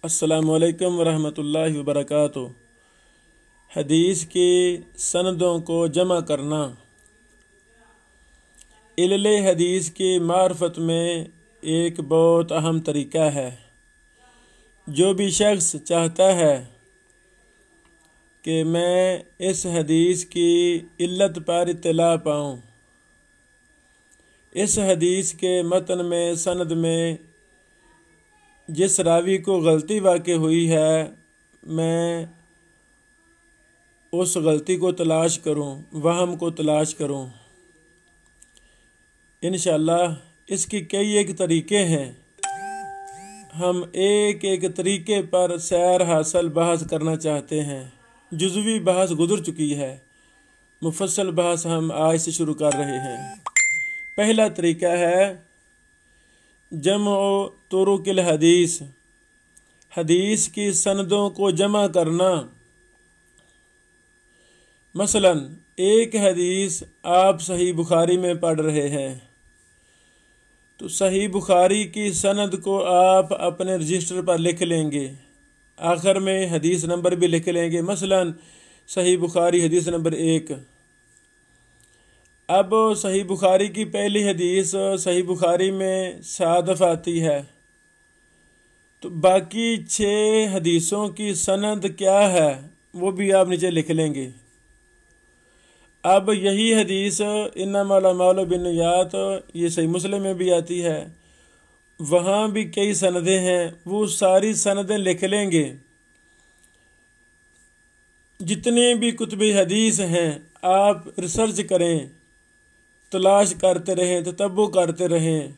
السلام علیکم ورحمۃ اللہ وبرکاتہ۔ حدیث کی سندوں کو جمع کرنا علل حدیث کی معرفت میں ایک بہت اہم طریقہ ہے۔ جو بھی شخص چاہتا ہے کہ میں اس حدیث کی علت پر اطلاع پاؤں، اس حدیث کے متن میں سند میں جس راوی کو غلطی واقع ہوئی ہے، میں اس غلطی کو تلاش کروں، وہم کو تلاش کروں۔ انشاءاللہ اس کی کئی ایک طریقے ہیں۔ ہم ایک ایک طریقے پر سیر حاصل بحث کرنا چاہتے ہیں۔ جزوی بحث گزر چکی ہے، مفصل بحث ہم آج سے شروع کر رہے ہیں۔ پہلا طریقہ ہے جمع طرق الحدیث، حدیث کی سندوں کو جمع کرنا۔ مثلا ایک حدیث آپ صحیح بخاری میں پڑھ رہے ہیں، تو صحیح بخاری کی سند کو آپ اپنے رجسٹر پر لکھ لیں گے، آخر میں حدیث نمبر بھی لکھ لیں گے۔ مثلا صحیح بخاری حدیث نمبر 1۔ اب صحیح بخاری کی پہلی حدیث صحیح بخاری میں 7 دفعہ آتی ہے، تو باقی 6 حدیثوں کی سند کیا ہے وہ بھی آپ نیچے لکھ لیں گے۔ اب یہی حدیث انما الاعمال بالنیات، یہ صحیح مسلم میں بھی آتی ہے، وہاں بھی کئی سندیں ہیں، وہ ساری سندیں لکھ لیں گے۔ جتنے بھی کتب حدیث ہیں آپ ریسرچ کریں، تلاش کرتے رہیں، تتبع کرتے رہیں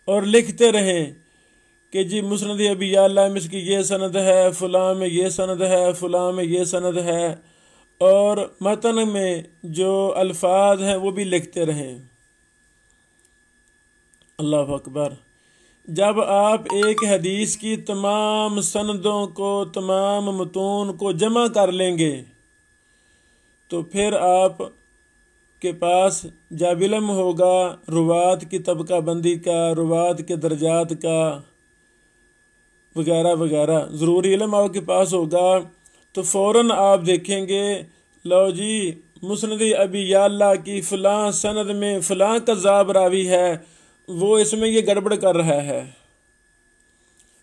اور لکھتے رہیں کہ جی مسند ابی یعلا میں اس کی یہ سند ہے، فلاں میں یہ سند ہے، فلاں میں یہ سند ہے، اور متن میں جو الفاظ ہیں وہ بھی لکھتے رہیں۔ اللہ اکبر۔ جب آپ ایک حدیث کی تمام سندوں کو، تمام متون کو جمع کر لیں گے، تو پھر آپ کے پاس جب علم ہوگا روات کی طبقہ بندی کا، روات کے درجات کا وغیرہ وغیرہ، ضروری علم آپ کے پاس ہوگا، تو فوراً آپ دیکھیں گے لو جی مسند ابی یعلا کی فلاں سند میں فلاں کذاب راوی ہے، وہ اس میں یہ گڑبڑ کر رہا ہے۔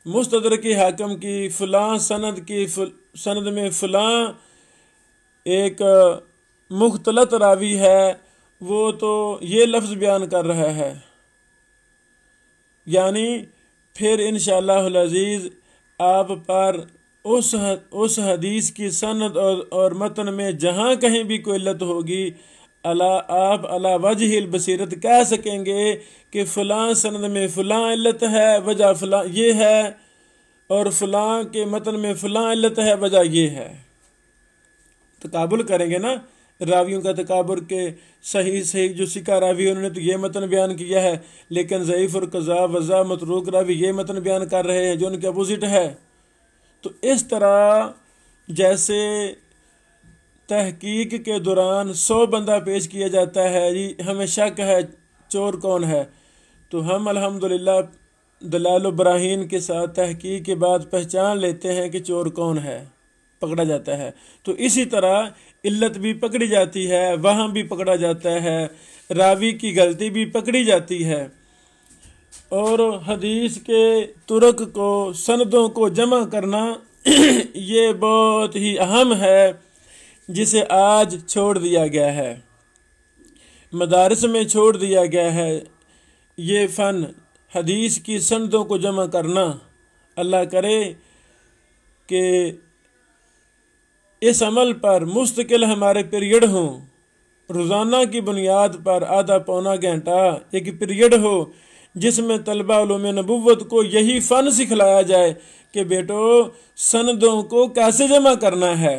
مستدرک حاکم کی فلاں سند میں فلاں ایک مختلط راوی ہے، وہ تو یہ لفظ بیان کر رہا ہے۔ یعنی پھر انشاءاللہ العزیز آپ پر اس حدیث کی سند اور متن میں جہاں کہیں بھی کوئی علت ہوگی، آپ علی وجہ البصیرت کہہ سکیں گے کہ فلاں سند میں فلاں علت ہے، وجہ فلاں یہ ہے، اور فلاں کے متن میں فلاں علت ہے، وجہ یہ ہے۔ تقابل کریں گے نا، راویوں کا تقابل کے صحیح جو سکہ راوی انہوں نے تو یہ متن بیان کیا ہے، لیکن ضعیف اور قذاب وضع متروک راوی یہ متن بیان کر رہے ہیں جو ان کے اپوزٹ ہے۔ تو اس طرح جیسے تحقیق کے دوران 100 بندہ پیش کیا جاتا ہے، جی ہمیں شک ہے چور کون ہے، تو ہم الحمدللہ دلائل و براہین کے ساتھ تحقیق کے بعد پہچان لیتے ہیں کہ چور کون ہے، پکڑا جاتا ہے۔ تو اسی طرح علت بھی پکڑی جاتی ہے، وہاں بھی پکڑا جاتا ہے، راوی کی غلطی بھی پکڑی جاتی ہے۔ اور حدیث کے طرق کو، سندوں کو جمع کرنا یہ بہت ہی اہم ہے، جسے آج چھوڑ دیا گیا ہے، مدارس میں چھوڑ دیا گیا ہے یہ فن، حدیث کی سندوں کو جمع کرنا۔ اللہ کرے کہ اس عمل پر مستقل ہمارے پیریڈ ہوں، روزانہ کی بنیاد پر آدھا پونا گھنٹہ ایک پیریڈ ہو، جس میں طلبہ علوم نبوت کو یہی فن سکھلایا جائے کہ بیٹو سندوں کو کیسے جمع کرنا ہے،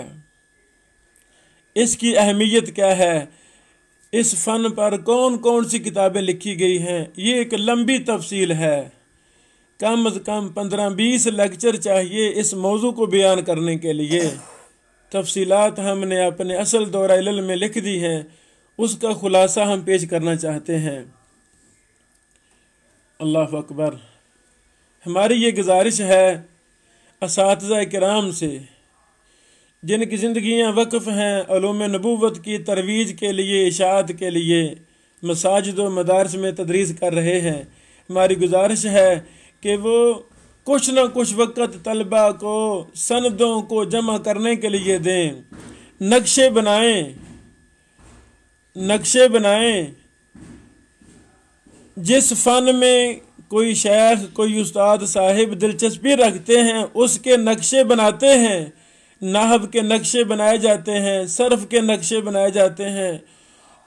اس کی اہمیت کیا ہے، اس فن پر کون کون سی کتابیں لکھی گئی ہیں۔ یہ ایک لمبی تفصیل ہے، کم از کم 15-20 لیکچر چاہیے اس موضوع کو بیان کرنے کے لیے۔ تفصیلات ہم نے اپنے اصل دورہ علل میں لکھ دی ہیں، اس کا خلاصہ ہم پیش کرنا چاہتے ہیں۔ اللہ اکبر۔ ہماری یہ گزارش ہے اساتذہ کرام سے، جن کی زندگیاں وقف ہیں علوم نبوت کی ترویج کے لیے، اشاعت کے لیے، مساجد و مدارس میں تدریس کر رہے ہیں، ہماری گزارش ہے کہ وہ کچھ نہ کچھ وقت طلباء کو سندوں کو جمع کرنے کے لیے دیں، نقشے بنائیں۔ جس فن میں کوئی شیخ، کوئی استاد صاحب دلچسپی رکھتے ہیں، اس کے نقشے بناتے ہیں، نحو کے نقشے بنائے جاتے ہیں، صرف کے نقشے بنائے جاتے ہیں۔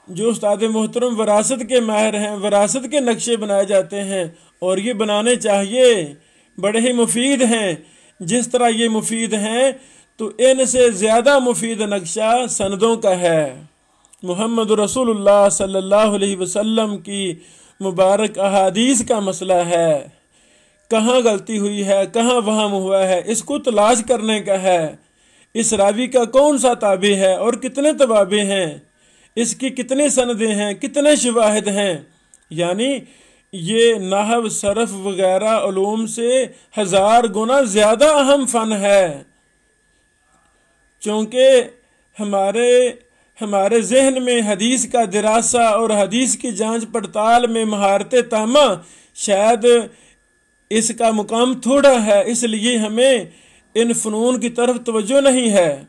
جو استاد محترم وراثت کے ماہر ہیں، وراثت کے نقشے بنائے جاتے ہیں، اور یہ بنانے چاہیے، بڑے ہی مفید ہیں۔ جس طرح یہ مفید ہیں تو ان سے زیادہ مفید نقشہ سندوں کا ہے۔ محمد رسول اللہ صلی اللہ علیہ وسلم کی مبارک احادیث کا مسئلہ ہے، کہاں غلطی ہوئی ہے، کہاں وہم ہوا ہے، اس کو تلاش کرنے کا ہے۔ اس راوی کا کون سا تابع ہے اور کتنے توابع ہیں، اس کی کتنی سندیں ہیں، کتنے شواہد ہیں۔ یعنی یہ نحو، صرف وغیرہ علوم سے 1000 گنا زیادہ اہم فن ہے، چونکہ ہمارے ذہن میں حدیث کا دراسہ اور حدیث کی جانچ پڑتال میں مہارت تامہ شاید اس کا مقام تھوڑا ہے، اس لیے ہمیں ان فنون کی طرف توجہ نہیں ہے،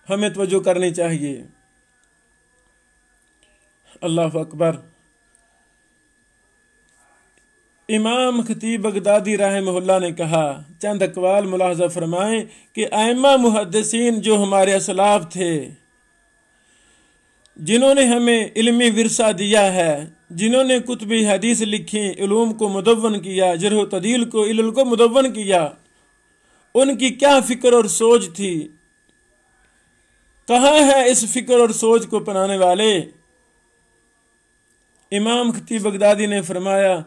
ہمیں توجہ کرنی چاہیے۔ اللہ اکبر۔ امام خطیب بغدادی رحمہ اللہ نے کہا، چند اقوال ملاحظہ فرمائیں کہ ائمہ محدثین جو ہمارے اسلاف تھے، جنہوں نے ہمیں علمی ورثہ دیا ہے، جنہوں نے کتب حدیث لکھی، علوم کو مدون کیا، جرح و تعدیل کو، علل کو مدون کیا، ان کی کیا فکر اور سوچ تھی؟ کہاں ہے اس فکر اور سوچ کو اپنانے والے؟ امام خطیب بغدادی نے فرمایا،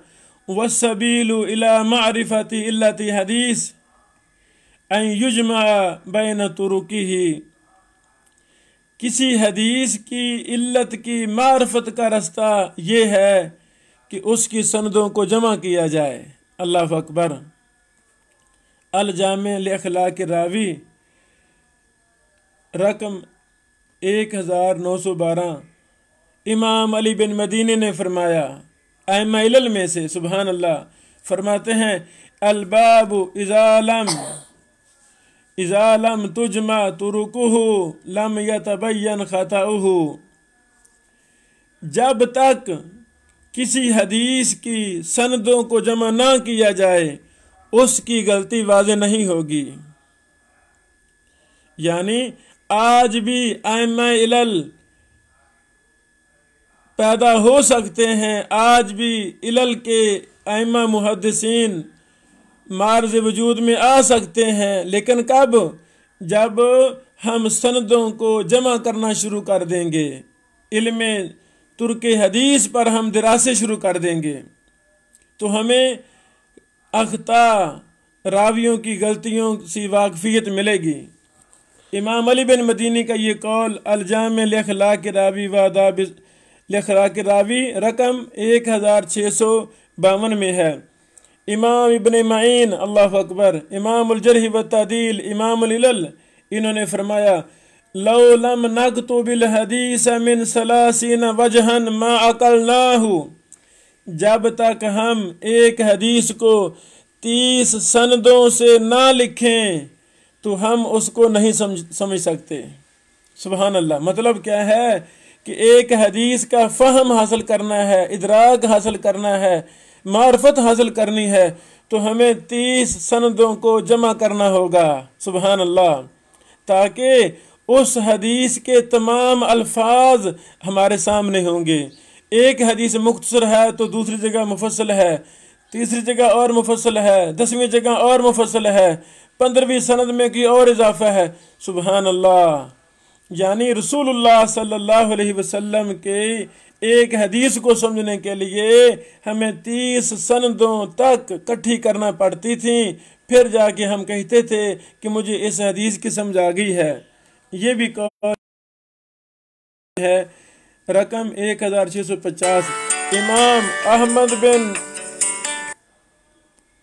وَالسَّبِيلُ إِلَى مَعْرِفَةِ إِلَّةِ حَدِيث أَن يُجْمَعَ بَيْنَ طُرُقِهِ۔ کسی حدیث کی علت کی معرفت کا رستہ یہ ہے کہ اس کی سندوں کو جمع کیا جائے۔ اللہ اکبر۔ الجامع لاخلاق الراوی رقم 1912۔ امام علی بن مدینی نے فرمایا، ائمہ علل میں سے، سبحان اللہ، فرماتے ہیں، الباب اذا لم تجمع طرقه لم يتبین خطأه۔ جب تک کسی حدیث کی سندوں کو جمع نہ کیا جائے اس کی غلطی واضح نہیں ہوگی۔ یعنی آج بھی ائمہ علل پیدا ہو سکتے ہیں، آج بھی علل کے ائمہ محدثین معرض وجود میں آ سکتے ہیں، لیکن کب؟ جب ہم سندوں کو جمع کرنا شروع کر دیں گے، علم ترک حدیث پر ہم دراسے شروع کر دیں گے، تو ہمیں اخطاء، راویوں کی غلطیوں سے واقفیت ملے گی۔ امام علی بن مدینی کا یہ قول الجامع لاخلاق الراوی و آداب لاخلاق الراوی رقم 1652 میں ہے۔ امام ابن معین، اللہ اکبر، امام الجرح و تعدیل، امام العلل، انہوں نے فرمایا، لو لم نکتب الحدیث من 30 وجہا ما عقلناہ۔ جب تک ہم ایک حدیث کو 30 سندوں سے نہ لکھیں تو ہم اس کو نہیں سمجھ سکتے۔ سبحان اللہ۔ مطلب کیا ہے کہ ایک حدیث کا فہم حاصل کرنا ہے، ادراک حاصل کرنا ہے، معرفت حاصل کرنی ہے تو ہمیں 30 سندوں کو جمع کرنا ہوگا، سبحان اللہ، تاکہ اس حدیث کے تمام الفاظ ہمارے سامنے ہوں گے۔ ایک حدیث مختصر ہے تو دوسری جگہ مفصل ہے، تیسری جگہ اور مفصل ہے، 10ویں جگہ اور مفصل ہے، 15ویں سند میں کی اور اضافہ ہے، سبحان اللہ۔ یعنی رسول اللہ صلی اللہ علیہ وسلم کے ایک حدیث کو سمجھنے کے لیے ہمیں 30 سندوں تک اکٹھی کرنا پڑتی تھیں، پھر جا کے ہم کہتے تھے کہ مجھے اس حدیث کی سمجھ آ گئی ہے۔ یہ بھی قول ہے رقم 1650۔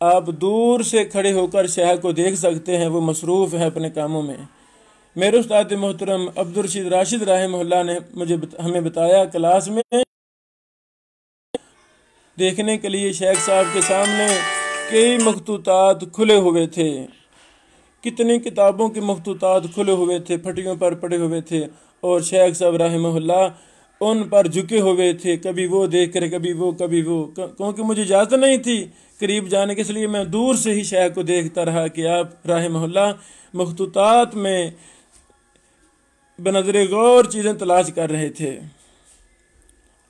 آپ دور سے کھڑے ہو کر شیخ کو دیکھ سکتے ہیں، وہ مصروف ہے اپنے کاموں میں۔ میرے استاد محترم عبدالرشید راشد رحمہ اللہ نے ہمیں بتایا کلاس میں دیکھنے کے لیے شیخ صاحب کے سامنے کئی مخطوطات کھلے ہوئے تھے، کتنی کتابوں کے مخطوطات کھلے ہوئے تھے، پھٹیوں پر پڑے ہوئے تھے، اور شیخ صاحب رحمہ اللہ ان پر جھکے ہوئے تھے، کبھی وہ دیکھ کر کبھی وہ کیونکہ مجھے اجازت نہیں تھی قریب جانے کے، اس لیے میں دور سے ہی شیخ کو دیکھتا رہا کہ آپ رحمہ اللہ مخطوطات میں بنظر غور چیزیں تلاش کر رہے تھے۔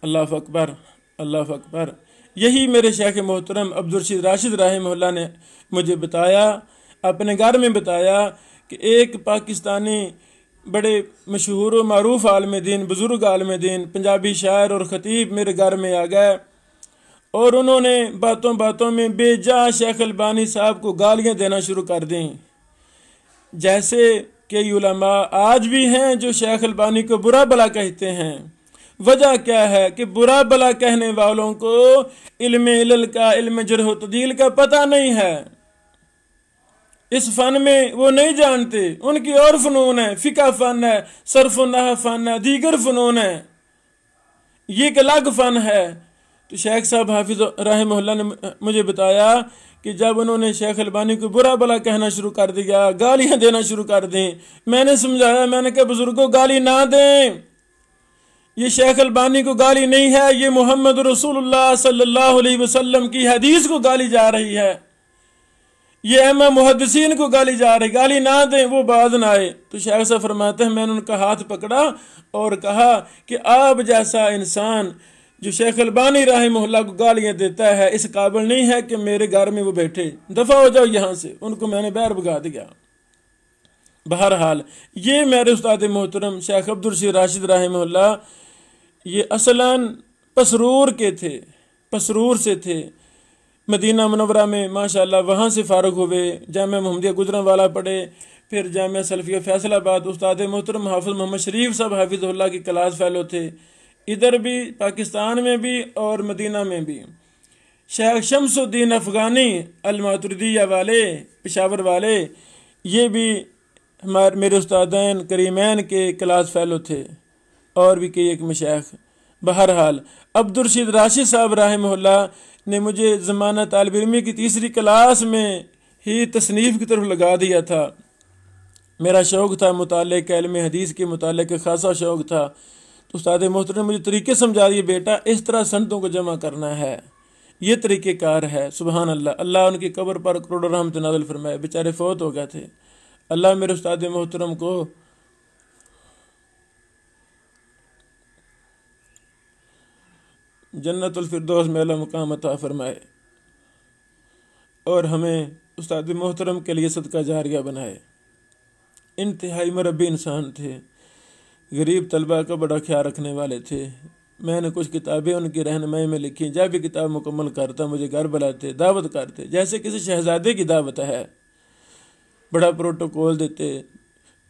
اللہ اکبر، اللہ اکبر۔ یہی میرے شیخ محترم عبدالرشید راشد رحمہ اللہ نے مجھے بتایا، اپنے گھر میں بتایا کہ ایک پاکستانی بڑے مشہور و معروف عالم دین، بزرگ عالم دین، پنجابی شاعر اور خطیب میرے گھر میں آ گئے، اور انہوں نے باتوں باتوں میں بے جا شیخ البانی صاحب کو گالیاں دینا شروع کر دیں، جیسے کئی علماء آج بھی ہیں جو شیخ البانی کو برا بلا کہتے ہیں۔ وجہ کیا ہے کہ برا بلا کہنے والوں کو علم علل کا، علم جرح و تعدیل کا پتہ نہیں ہے، اس فن میں وہ نہیں جانتے، ان کی اور فنون ہے، فقہ فن ہے، صرف و نحو فن ہے، دیگر فنون ہے، یہ ایک الگ فن ہے۔ تو شیخ صاحب حافظ رحمہ اللہ نے مجھے بتایا کہ جب انہوں نے شیخ البانی کو برا بلا کہنا شروع کر دیا، گالیاں دینا شروع کر دیں، میں نے سمجھایا، میں نے کہا بزرگوں گالی نہ دیں، یہ شیخ البانی کو گالی نہیں ہے، یہ محمد رسول اللہ صلی اللہ علیہ وسلم کی حدیث کو گالی جا رہی ہے، یہ ائمہ محدثین کو گالی جا رہی، گالی نہ دیں، وہ باز نہ آئے۔ تو شیخ صاحب فرماتے ہیں میں نے ان کا ہاتھ پکڑا اور کہا کہ آپ جیسا انسان جو شیخ البانی رحمہ اللہ کو گالیاں دیتا ہے اس قابل نہیں ہے کہ میرے گھر میں وہ بیٹھے، دفع ہو جاؤ یہاں سے۔ ان کو میں نے باہر بھگا دیا۔ بہرحال یہ میرے استاد محترم شیخ عبدالرشید راشد رحمہ اللہ یہ اصلاً پسرور کے تھے، پسرور سے تھے، مدینہ منورہ میں ماشاءاللہ وہاں سے فارغ ہوئے، جامعہ محمدیہ گجرانوالہ پڑھے، پھر جامعہ سلفیہ فیصل آباد، استاد محترم حافظ محمد شریف صاحب حافظ اللہ کی کلاس فیلو تھے، ادھر بھی پاکستان میں بھی اور مدینہ میں بھی۔ شیخ شمس الدین افغانی الماتریدیہ والے، پشاور والے، یہ بھی میرے استادین کریمین کے کلاس فیلو تھے، اور بھی کئی ایک مشائخ۔ بہرحال عبدالرشید راشد صاحب رحمہ اللہ نے مجھے زمانہ طالب علمی کی تیسری کلاس میں ہی تصنیف کی طرف لگا دیا تھا۔ میرا شوق تھا مطالعے کا، علم حدیث کے مطالعے کا خاصا شوق تھا، تو استاد محترم نے مجھے طریقے سمجھا دیے، بیٹا اس طرح سندوں کو جمع کرنا ہے، یہ طریقہ کار ہے۔ سبحان اللہ، اللہ ان کی قبر پر کروڑوں رحمت نازل فرمائے، بیچارے فوت ہو گئے تھے۔ اللہ میرے استاد محترم کو جنت الفردوس میں اعلیٰ مقام عطا فرمائے، اور ہمیں استاد محترم کے لیے صدقہ جاریہ بنائے۔ انتہائی مربی انسان تھے، غریب طلبہ کا بڑا خیال رکھنے والے تھے۔ میں نے کچھ کتابیں ان کی رہنمائی میں لکھی، جب بھی کتاب مکمل کرتا مجھے گھر بلاتے، دعوت کرتے، جیسے کسی شہزادے کی دعوت ہے، بڑا پروٹوکول دیتے،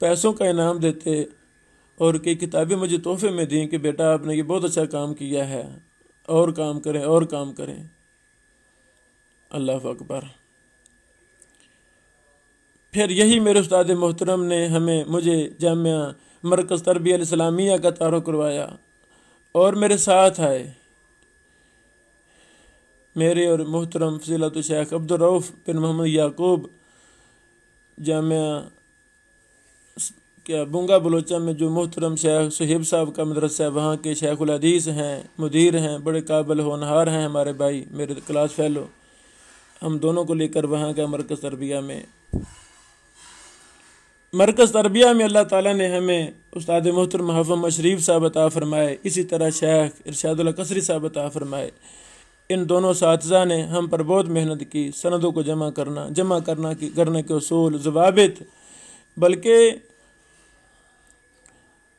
پیسوں کا انعام دیتے، اور کئی کتابیں مجھے تحفے میں دیں کہ بیٹا آپ نے یہ بہت اچھا کام کیا ہے، اور کام کریں اور کام کریں۔ اللہ اکبر۔ پھر یہی میرے استاد محترم نے مجھے جامعہ مرکز تربیہ الاسلامیہ کا تعارف کروایا، اور میرے ساتھ آئے میرے اور محترم فضیلت الشیخ عبدالرؤف بن محمد یعقوب، جامعہ بونگا بلوچہ میں جو محترم شیخ صہیب صاحب کا مدرسہ ہے، وہاں کے شیخ الحدیث ہیں، مدیر ہیں، بڑے قابل ہونہار ہیں ہمارے بھائی، میرے کلاس فیلو، ہم دونوں کو لے کر وہاں کا مرکز تربیہ میں اللہ تعالیٰ نے ہمیں استاد محترم حافظ محمد شریف صاحب عطا فرمائے، اسی طرح شیخ ارشاد اللہ قصری صاحب عطا فرمائے۔ ان دونوں اساتذہ نے ہم پر بہت محنت کی، سندوں کو جمع کرنے کے اصول، ضوابط، بلکہ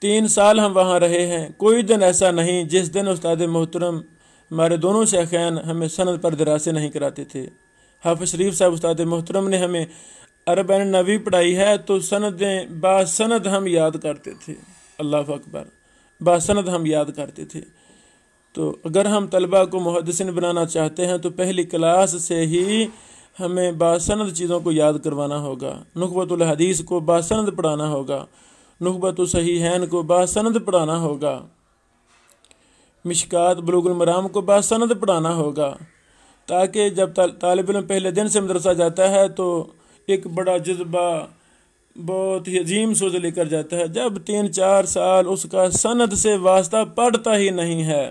3 سال ہم وہاں رہے ہیں، کوئی دن ایسا نہیں جس دن استاد محترم ہمارے دونوں شیخین ہمیں سند پر دراسے نہیں کراتے تھے۔ حافظ شریف صاحب استاد محترم نے ہمیں عربین نوی پڑھائی ہے تو سندیں باسند ہم یاد کرتے تھے۔ اللہ اکبر، باسند ہم یاد کرتے تھے۔ تو اگر ہم طلبہ کو محدثین بنانا چاہتے ہیں تو پہلی کلاس سے ہی ہمیں باسند چیزوں کو یاد کروانا ہوگا، نخبۃ الحدیث کو باسند پڑھانا ہوگا، نخبۃ الصحیحین کو باسند پڑھانا ہوگا، مشکات بلوغ المرام کو باسند پڑھانا ہوگا، تاکہ جب طالب علم پہلے دن سے مدرسہ جاتا ہے تو ایک بڑا جذبہ، بہت ہی عظیم سوچ لے کر جاتا ہے۔ جب 3-4 سال اس کا سند سے واسطہ پڑتا ہی نہیں ہے،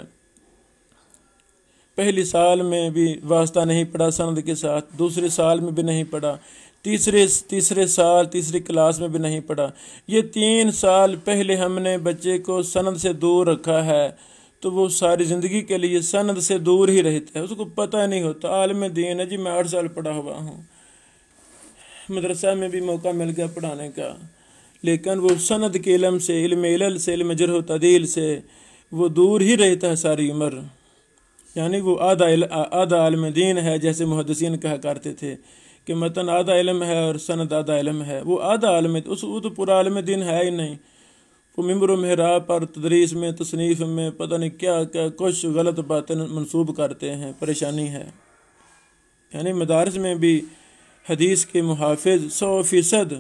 پہلی سال میں بھی واسطہ نہیں پڑا سند کے ساتھ، دوسرے سال میں بھی نہیں پڑا، تیسرے سال تیسری کلاس میں بھی نہیں پڑا، یہ 3 سال پہلے ہم نے بچے کو سند سے دور رکھا ہے تو وہ ساری زندگی کے لیے سند سے دور ہی رہتا ہے، اس کو پتہ نہیں ہوتا۔ عالم دین ہے جی، میں 8 سال پڑھا ہوا ہوں، مدرسہ میں بھی موقع مل گیا پڑھانے کا، لیکن وہ سند کے علم سے، علم علل سے، علم جرح و تعدیل سے وہ دور ہی رہتا ہے ساری عمر۔ یعنی وہ آدھا عالم دین ہے، جیسے محدثین کہا کرتے تھے کہ متن آدھا علم ہے اور سند آدھا علم ہے۔ وہ آدھا عالم، وہ تو پورا عالم دین ہے ہی نہیں۔ وہ ممبر و محراب پر تدریس میں، تصنیف میں پتہ نہیں کیا کچھ غلط باتیں منسوب کرتے ہیں، پریشانی ہے۔ یعنی مدارس میں بھی حدیث کے محافظ 100%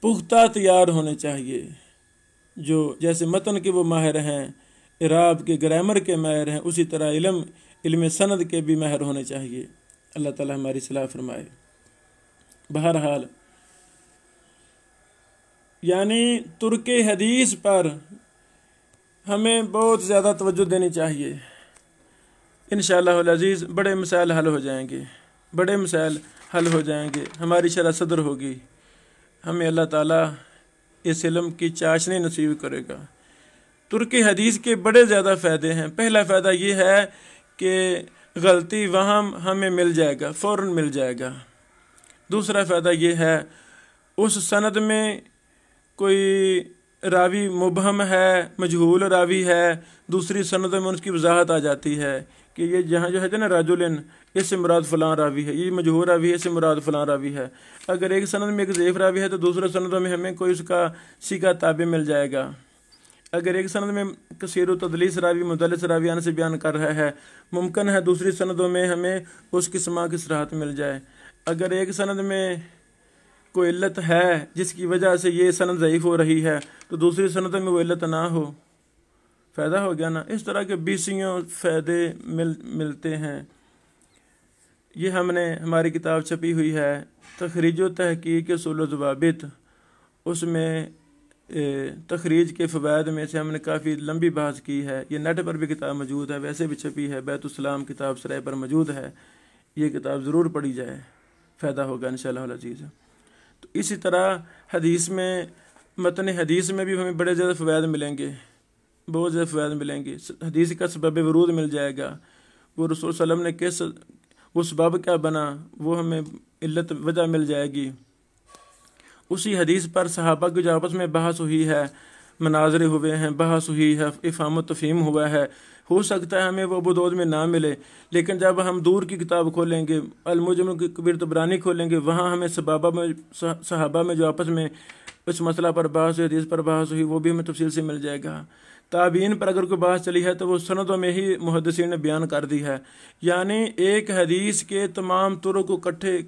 پختہ تیار ہونے چاہیے، جو جیسے متن کے وہ ماہر ہیں، اعراب کے، گرامر کے ماہر ہیں، اسی طرح علم سند کے بھی ماہر ہونے چاہیے۔ اللہ تعالی ہماری اصلاح فرمائے۔ بہرحال یعنی ترک حدیث پر ہمیں بہت زیادہ توجہ دینی چاہیے۔ انشاءاللہ العزیز بڑے مسائل حل ہو جائیں گے، بڑے مسائل حل ہو جائیں گے، ہماری شرح صدر ہوگی، ہمیں اللہ تعالیٰ اس علم کی چاشنی نصیب کرے گا۔ ترک حدیث کے بڑے زیادہ فائدے ہیں۔ پہلا فائدہ یہ ہے کہ غلطی وہم ہمیں مل جائے گا، فوراً مل جائے گا۔ دوسرا فائدہ یہ ہے اس سند میں کوئی راوی مبہم ہے، مجہول راوی ہے، دوسری سند میں اس کی وضاحت آ جاتی ہے کہ یہ جہاں جو ہے نا رجلن، اس سے مراد فلاں راوی ہے، یہ مجہول راوی ہے، اس سے مراد فلاں راوی ہے۔ اگر ایک سند میں ایک ضعیف راوی ہے تو دوسرے سندوں میں ہمیں کوئی اس کا سیکھا تابع مل جائے گا۔ اگر ایک سند میں کثیر و تدلیس راوی مدلس راویان سے بیان کر رہا ہے، ممکن ہے دوسری سندوں میں ہمیں اس کی سماع کی صراحت مل جائے۔ اگر ایک سند میں کوئی علت ہے جس کی وجہ سے یہ سند ضعیف ہو رہی ہے تو دوسری سندوں میں وہ علت نہ ہو، فائدہ ہو گیا نا۔ اس طرح کے 20 فائدے ملتے ہیں۔ یہ ہماری کتاب چھپی ہوئی ہے تخریج و تحقیق اصول و ضوابط، اس میں تخریج کے فوائد میں سے ہم نے کافی لمبی بحث کی ہے۔ یہ نیٹ پر بھی کتاب موجود ہے، ویسے بھی چھپی ہے، بیت السلام کتاب سرائے پر موجود ہے۔ یہ کتاب ضرور پڑھی جائے، فائدہ ہوگا انشاءاللہ العزیز۔ تو اسی طرح حدیث میں، متن حدیث میں بھی ہمیں بڑے زیادہ فوائد ملیں گے، بہت زیادہ فوائد ملیں گے۔ حدیث کا سبب ورود مل جائے گا، وہ رسول صلی اللہ علیہ وسلم نے وہ سبب کیا بنا، وہ ہمیں علت وجہ مل جائے گی۔ اسی حدیث پر صحابہ کی جو آپس میں بحث ہوئی ہے، مناظرے ہوئے ہیں، بحث ہوئی ہے، افہام و تفہیم ہوا ہے، ہو سکتا ہے ہمیں وہ ابو داؤد میں نہ ملے، لیکن جب ہم دور کی کتاب کھولیں گے، المعجم کبیر طبرانی کھولیں گے، وہاں ہمیں صحابہ میں جو آپس میں اس مسئلہ پر بحث ہوئی، حدیث پر بحث ہوئی، وہ بھی ہمیں تفصیل سے مل جائے گا۔ تابعین پر اگر کوئی بحث چلی ہے تو وہ سندوں میں ہی محدثین نے بیان کر دی ہے۔ یعنی ایک حدیث کے تمام طرق کو اکٹھے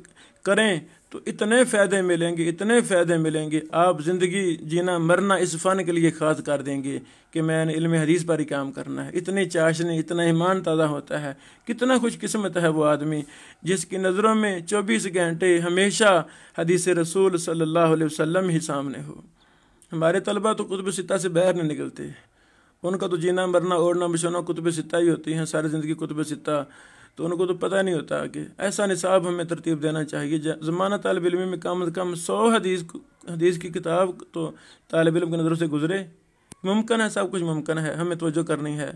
کریں تو اتنے فائدے ملیں گے، اتنے فائدے ملیں گے، آپ زندگی جینا مرنا اس فن کے لیے خاص کر دیں گے کہ میں نے علم حدیث پر ہی کام کرنا ہے۔ اتنی چاشنی، اتنا ایمان تازہ ہوتا ہے، کتنا خوش قسمت ہے وہ آدمی جس کی نظروں میں 24 گھنٹے ہمیشہ حدیث رسول صلی اللہ علیہ وسلم ہی سامنے ہو۔ ہمارے طلبہ تو کتب ستہ سے باہر نہیں نکلتے، ان کا تو جینا مرنا اوڑھنا بچھونا کتب ستہ ہی ہوتی ہیں، ساری زندگی کتب ستہ، تو ان کو تو پتہ نہیں ہوتا کہ ایسا نصاب ہمیں ترتیب دینا چاہیے۔ زمانہ طالب علم میں کم از کم 100 حدیث کی کتاب تو طالب علم کی نظروں سے گزرے۔ ممکن ہے، سب کچھ ممکن ہے، ہمیں توجہ کرنی ہے،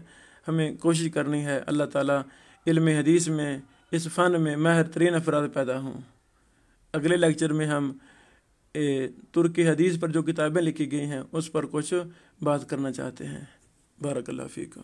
ہمیں کوشش کرنی ہے۔ اللہ تعالیٰ علم حدیث میں، اس فن میں ماہر ترین افراد پیدا ہوں۔ اگلے لیکچر میں ہم ترکی حدیث پر جو کتابیں لکھی گئی ہیں اس پر کچھ بات کرنا چاہتے ہیں۔ بارک اللہ فیکم۔